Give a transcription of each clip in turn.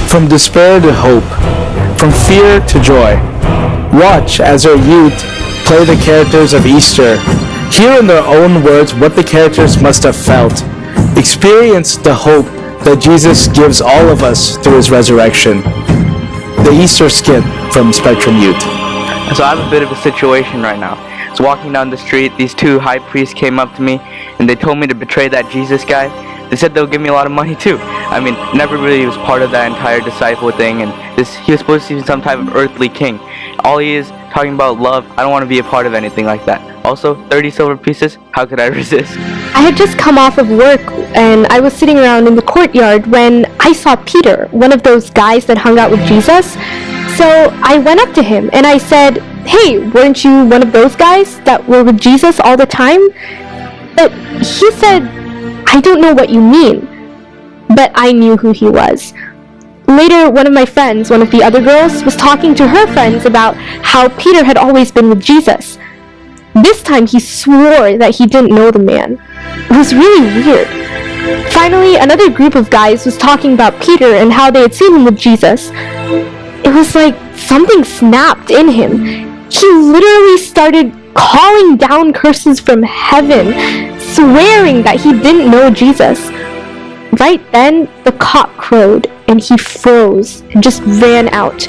From despair to hope, from fear to joy. Watch as our youth play the characters of Easter. Hear in their own words what the characters must have felt. Experience the hope that Jesus gives all of us through his resurrection. The Easter Skit from Spectrum Youth. So I have a bit of a situation right now. I was walking down the street, these two high priests came up to me and they told me to betray that Jesus guy. They said they'll give me a lot of money too. I mean, never really was part of that entire disciple thing, and he was supposed to be some type of earthly king. All he is talking about love. I don't want to be a part of anything like that. Also, 30 silver pieces, how could I resist? I had just come off of work and I was sitting around in the courtyard when I saw Peter, one of those guys that hung out with Jesus. So I went up to him and I said, "Hey, weren't you one of those guys that were with Jesus all the time?" But he said, "I don't know what you mean." But I knew who he was. Later, one of my friends, one of the other girls, was talking to her friends about how Peter had always been with Jesus. This time he swore that he didn't know the man. It was really weird. Finally, another group of guys was talking about Peter and how they had seen him with Jesus. It was like something snapped in him. He literally started calling down curses from heaven, swearing that he didn't know Jesus. Right then, the cock crowed and he froze and just ran out.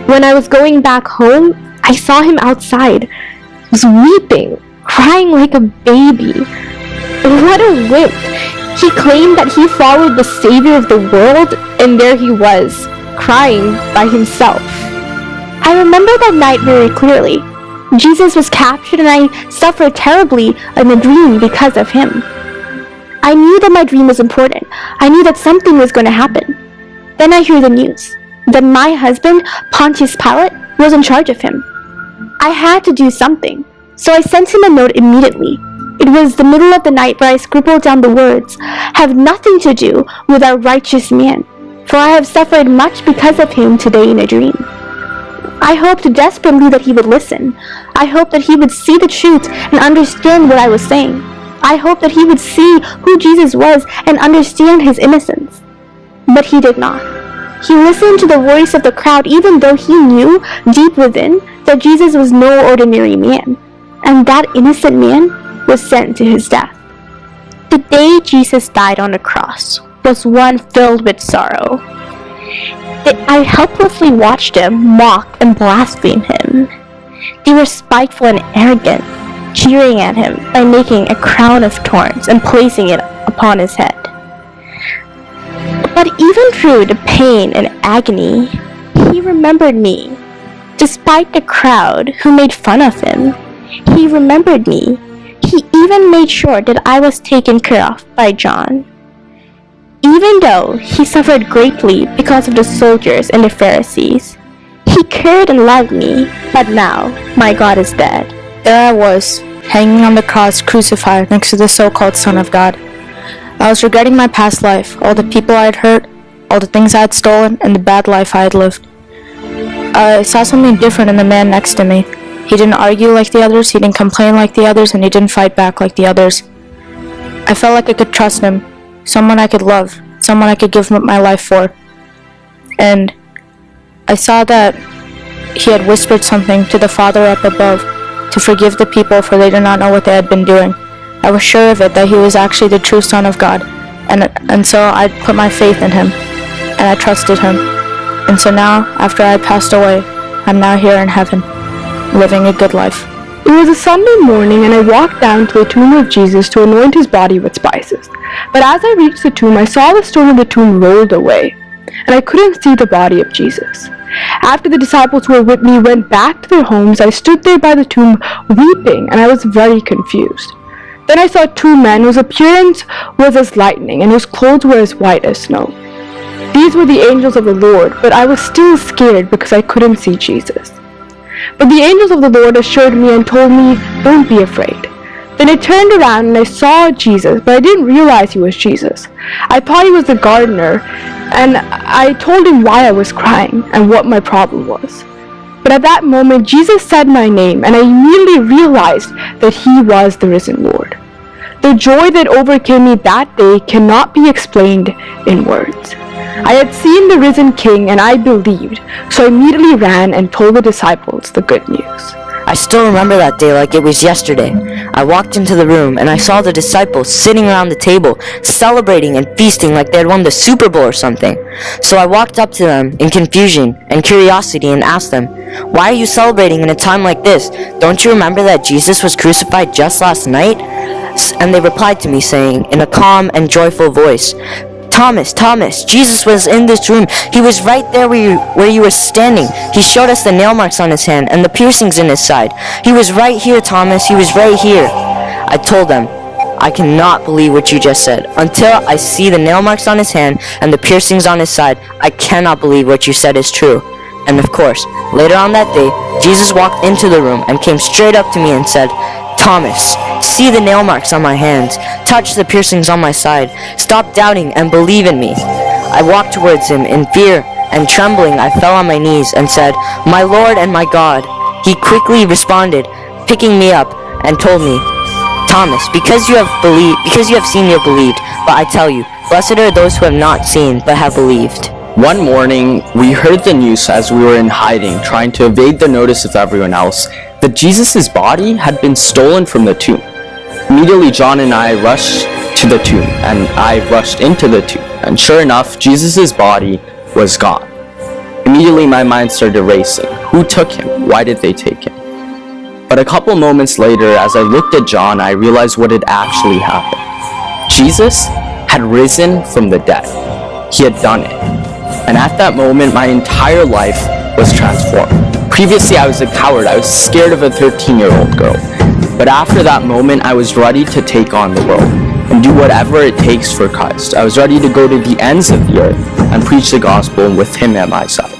When I was going back home, I saw him outside. He was weeping, crying like a baby. What a wimp. He claimed that he followed the Savior of the world, and there he was, crying by himself. I remember that night very clearly. Jesus was captured and I suffered terribly in a dream because of him. I knew that my dream was important. I knew that something was going to happen. Then I hear the news that my husband, Pontius Pilate, was in charge of him. I had to do something, so I sent him a note immediately. It was the middle of the night where I scribbled down the words, "Have nothing to do with our righteous man, for I have suffered much because of him today in a dream." I hoped desperately that he would listen. I hoped that he would see the truth and understand what I was saying. I hoped that he would see who Jesus was and understand his innocence. But he did not. He listened to the voice of the crowd even though he knew deep within that Jesus was no ordinary man, and that innocent man was sent to his death. The day Jesus died on the cross was one filled with sorrow. I helplessly watched them mock and blaspheme him. They were spiteful and arrogant, jeering at him by making a crown of thorns and placing it upon his head. But even through the pain and agony, he remembered me. Despite the crowd who made fun of him, he remembered me. He even made sure that I was taken care of by John. Even though he suffered greatly because of the soldiers and the Pharisees, he cared and loved me, but now my God is dead. There I was, hanging on the cross, crucified next to the so-called Son of God. I was regretting my past life, all the people I had hurt, all the things I had stolen, and the bad life I had lived. I saw something different in the man next to me. He didn't argue like the others, he didn't complain like the others, and he didn't fight back like the others. I felt like I could trust him, someone I could love, someone I could give my life for. And I saw that he had whispered something to the Father up above, to forgive the people for they did not know what they had been doing. I was sure of it, that he was actually the true Son of God, and so I put my faith in him, and I trusted him. And so now, after I passed away, I'm now here in heaven, living a good life. It was a Sunday morning and I walked down to the tomb of Jesus to anoint his body with spices. But as I reached the tomb, I saw the stone of the tomb rolled away, and I couldn't see the body of Jesus. After the disciples who were with me went back to their homes, I stood there by the tomb weeping, and I was very confused. Then I saw two men whose appearance was as lightning and whose clothes were as white as snow. These were the angels of the Lord, but I was still scared because I couldn't see Jesus. But the angels of the Lord assured me and told me, "Don't be afraid." Then I turned around and I saw Jesus, but I didn't realize he was Jesus. I thought he was the gardener, and I told him why I was crying and what my problem was. But at that moment, Jesus said my name, and I immediately realized that he was the risen Lord. The joy that overcame me that day cannot be explained in words. I had seen the risen king and I believed, so I immediately ran and told the disciples the good news. I still remember that day like it was yesterday. I walked into the room and I saw the disciples sitting around the table, celebrating and feasting like they had won the Super Bowl or something. So I walked up to them in confusion and curiosity and asked them, "Why are you celebrating in a time like this? Don't you remember that Jesus was crucified just last night?" And they replied to me saying, in a calm and joyful voice, Thomas, Jesus was in this room. He was right there where you were standing. He showed us the nail marks on his hand and the piercings in his side. He was right here, Thomas. He was right here. I told them, I cannot believe what you just said. Until I see the nail marks on his hand and the piercings on his side, I cannot believe what you said is true. And of course, later on that day, Jesus walked into the room and came straight up to me and said, "Thomas, see the nail marks on my hands. Touch the piercings on my side. Stop doubting and believe in me." I walked towards him in fear and trembling. I fell on my knees and said, "My Lord and my God." He quickly responded, picking me up, and told me, "Thomas, because you have seen, you have believed. But I tell you, blessed are those who have not seen but have believed." One morning, we heard the news as we were in hiding, trying to evade the notice of everyone else, that Jesus' body had been stolen from the tomb. Immediately, John and I rushed to the tomb, and I rushed into the tomb, and sure enough, Jesus' body was gone. Immediately, my mind started racing. Who took him? Why did they take him? But a couple moments later, as I looked at John, I realized what had actually happened. Jesus had risen from the dead. He had done it. And at that moment, my entire life was transformed. Previously, I was a coward. I was scared of a 13-year-old girl. But after that moment, I was ready to take on the world and do whatever it takes for Christ. I was ready to go to the ends of the earth and preach the gospel with him at my side.